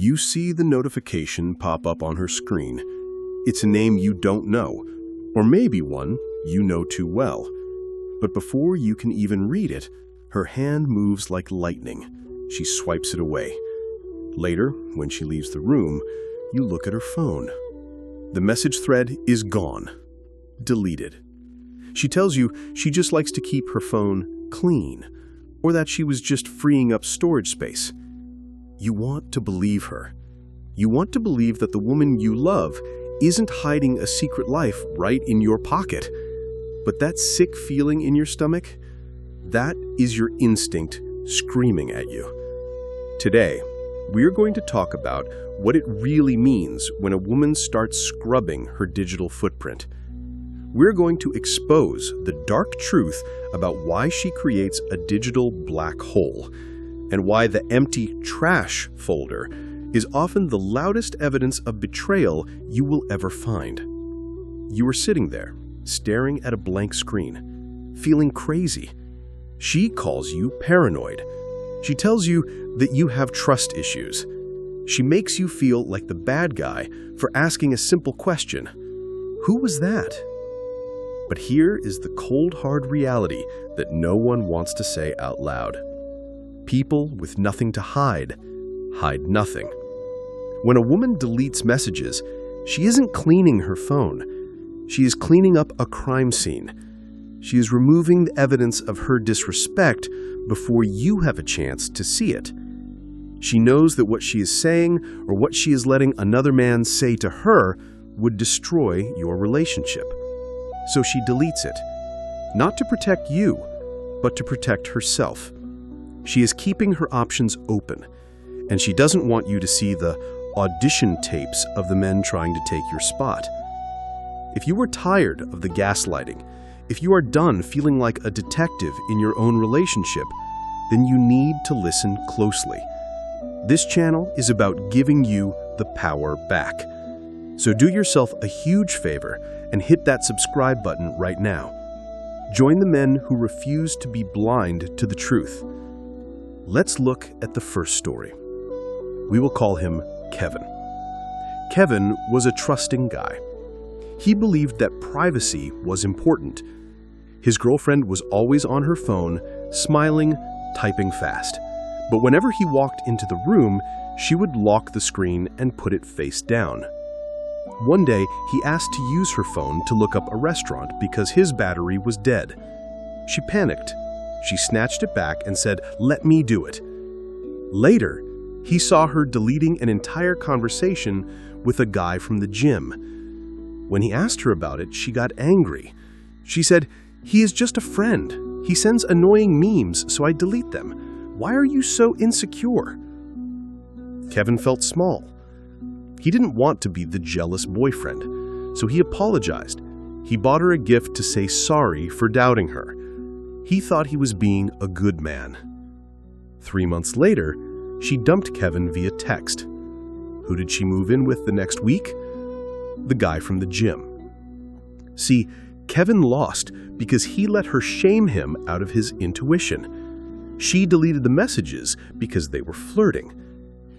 You see the notification pop up on her screen. It's a name you don't know, or maybe one you know too well. But before you can even read it, her hand moves like lightning. She swipes it away. Later, when she leaves the room, you look at her phone. The message thread is gone. Deleted. She tells you she just likes to keep her phone clean, or that she was just freeing up storage space. You want to believe her. You want to believe that the woman you love isn't hiding a secret life right in your pocket. But that sick feeling in your stomach, that is your instinct screaming at you. Today, we're going to talk about what it really means when a woman starts scrubbing her digital footprint. We're going to expose the dark truth about why she creates a digital black hole, and why the empty trash folder is often the loudest evidence of betrayal you will ever find. You are sitting there, staring at a blank screen, feeling crazy. She calls you paranoid. She tells you that you have trust issues. She makes you feel like the bad guy for asking a simple question. Who was that? But here is the cold, hard reality that no one wants to say out loud. People with nothing to hide nothing. When a woman deletes messages, she isn't cleaning her phone. She is cleaning up a crime scene. She is removing the evidence of her disrespect before you have a chance to see it. She knows that what she is saying or what she is letting another man say to her would destroy your relationship. So she deletes it, not to protect you, but to protect herself. She is keeping her options open, and she doesn't want you to see the audition tapes of the men trying to take your spot. If you are tired of the gaslighting, if you are done feeling like a detective in your own relationship, then you need to listen closely. This channel is about giving you the power back. So do yourself a huge favor and hit that subscribe button right now. Join the men who refuse to be blind to the truth. Let's look at the first story. We will call him Kevin. Kevin was a trusting guy. He believed that privacy was important. His girlfriend was always on her phone, smiling, typing fast. But whenever he walked into the room, she would lock the screen and put it face down. One day, he asked to use her phone to look up a restaurant because his battery was dead. She panicked. She snatched it back and said, "Let me do it." Later, he saw her deleting an entire conversation with a guy from the gym. When he asked her about it, she got angry. She said, "He is just a friend. He sends annoying memes, so I delete them. Why are you so insecure?" Kevin felt small. He didn't want to be the jealous boyfriend, so he apologized. He bought her a gift to say sorry for doubting her. He thought he was being a good man. 3 months later, she dumped Kevin via text. Who did she move in with the next week? The guy from the gym. See, Kevin lost because he let her shame him out of his intuition. She deleted the messages because they were flirting.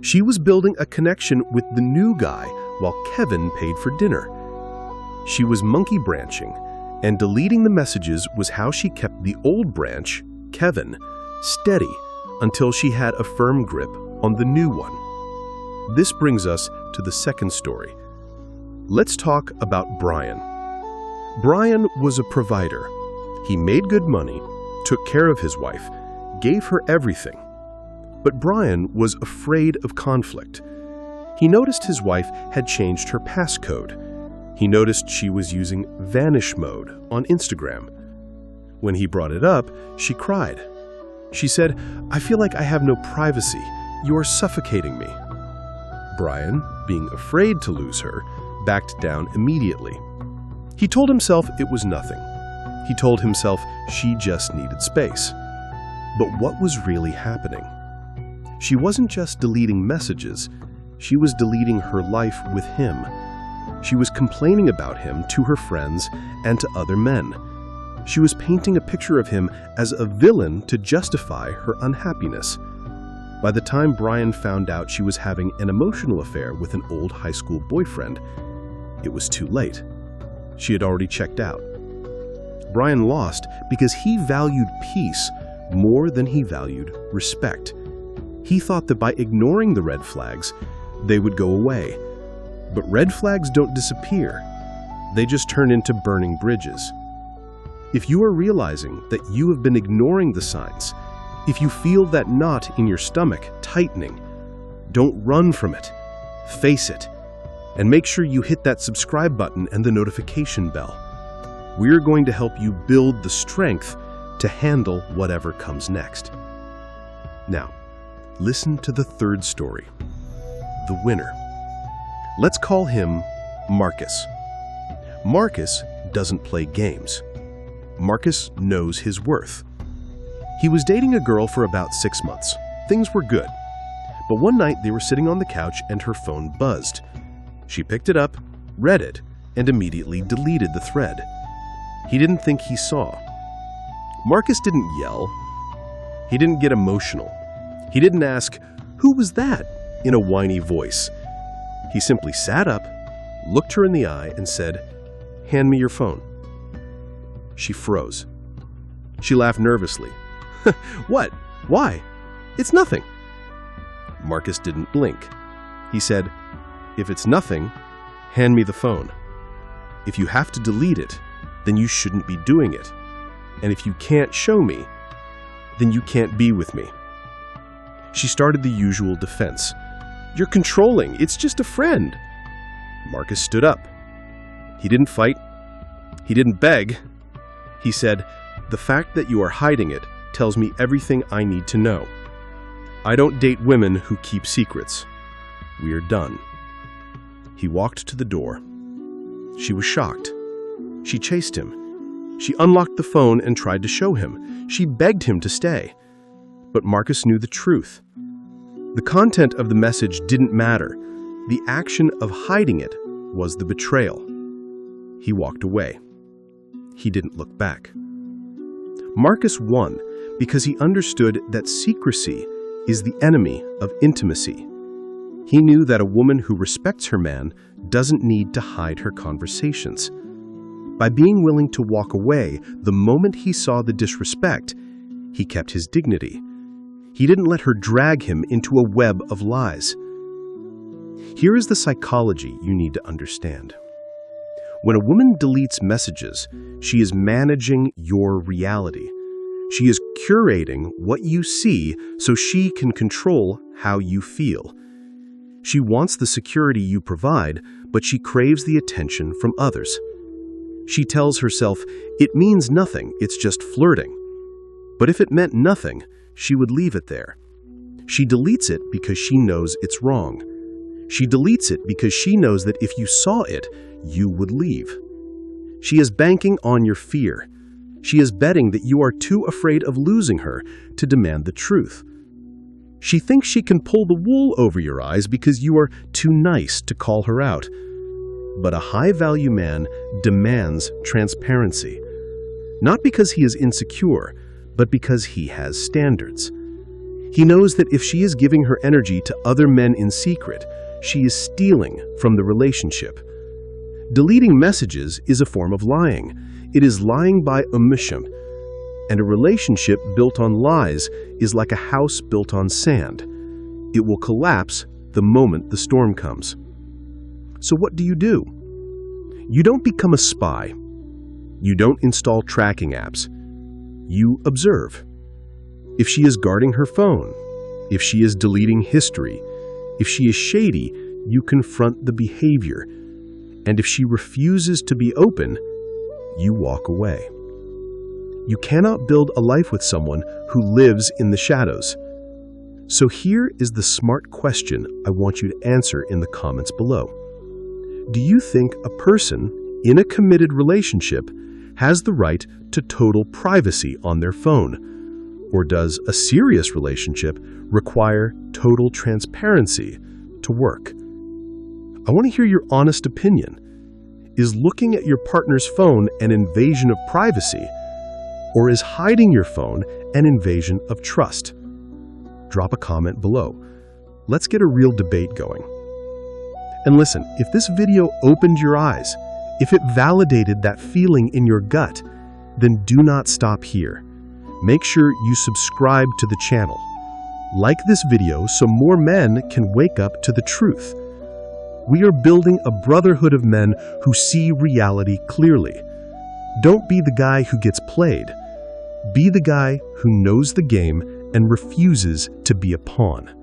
She was building a connection with the new guy while Kevin paid for dinner. She was monkey branching, and deleting the messages was how she kept the old branch, Kevin, steady until she had a firm grip on the new one. This brings us to the second story. Let's talk about Brian. Brian was a provider. He made good money, took care of his wife, gave her everything. But Brian was afraid of conflict. He noticed his wife had changed her passcode. He noticed she was using vanish mode on Instagram. When he brought it up, she cried. She said, "I feel like I have no privacy. You are suffocating me." Brian, being afraid to lose her, backed down immediately. He told himself it was nothing. He told himself she just needed space. But what was really happening? She wasn't just deleting messages, she was deleting her life with him. She was complaining about him to her friends and to other men. She was painting a picture of him as a villain to justify her unhappiness. By the time Brian found out she was having an emotional affair with an old high school boyfriend, it was too late. She had already checked out. Brian lost because he valued peace more than he valued respect. He thought that by ignoring the red flags, they would go away. But red flags don't disappear. They just turn into burning bridges. If you are realizing that you have been ignoring the signs, if you feel that knot in your stomach tightening, don't run from it. Face it. And make sure you hit that subscribe button and the notification bell. We're going to help you build the strength to handle whatever comes next. Now, listen to the third story. The winner. Let's call him Marcus. Marcus doesn't play games. Marcus knows his worth. He was dating a girl for about 6 months. Things were good. But one night they were sitting on the couch and her phone buzzed. She picked it up, read it, and immediately deleted the thread. He didn't think he saw. Marcus didn't yell. He didn't get emotional. He didn't ask, "Who was that?" in a whiny voice. He simply sat up, looked her in the eye, and said, "Hand me your phone." She froze. She laughed nervously. "What? Why? It's nothing." Marcus didn't blink. He said, "If it's nothing, hand me the phone. If you have to delete it, then you shouldn't be doing it. And if you can't show me, then you can't be with me." She started the usual defense. "You're controlling. It's just a friend." Marcus stood up. He didn't fight. He didn't beg. He said, "The fact that you are hiding it tells me everything I need to know. I don't date women who keep secrets. We are done." He walked to the door. She was shocked. She chased him. She unlocked the phone and tried to show him. She begged him to stay. But Marcus knew the truth. The content of the message didn't matter. The action of hiding it was the betrayal. He walked away. He didn't look back. Marcus won because he understood that secrecy is the enemy of intimacy. He knew that a woman who respects her man doesn't need to hide her conversations. By being willing to walk away the moment he saw the disrespect, he kept his dignity. He didn't let her drag him into a web of lies. Here is the psychology you need to understand. When a woman deletes messages, she is managing your reality. She is curating what you see so she can control how you feel. She wants the security you provide, but she craves the attention from others. She tells herself, "It means nothing, it's just flirting." But if it meant nothing, she would leave it there. She deletes it because she knows it's wrong. She deletes it because she knows that if you saw it, you would leave. She is banking on your fear. She is betting that you are too afraid of losing her to demand the truth. She thinks she can pull the wool over your eyes because you are too nice to call her out. But a high-value man demands transparency. Not because he is insecure, but because he has standards. He knows that if she is giving her energy to other men in secret, she is stealing from the relationship. Deleting messages is a form of lying. It is lying by omission. And a relationship built on lies is like a house built on sand. It will collapse the moment the storm comes. So what do? You don't become a spy. You don't install tracking apps. You observe. If she is guarding her phone, if she is deleting history, if she is shady, you confront the behavior. And if she refuses to be open, you walk away. You cannot build a life with someone who lives in the shadows. So here is the smart question I want you to answer in the comments below. Do you think a person in a committed relationship has the right to total privacy on their phone? Or does a serious relationship require total transparency to work? I want to hear your honest opinion. Is looking at your partner's phone an invasion of privacy? Or is hiding your phone an invasion of trust? drop a comment below. Let's get a real debate going. And listen, if this video opened your eyes, if it validated that feeling in your gut, then do not stop here. Make sure you subscribe to the channel. Like this video so more men can wake up to the truth. We are building a brotherhood of men who see reality clearly. Don't be the guy who gets played. Be the guy who knows the game and refuses to be a pawn.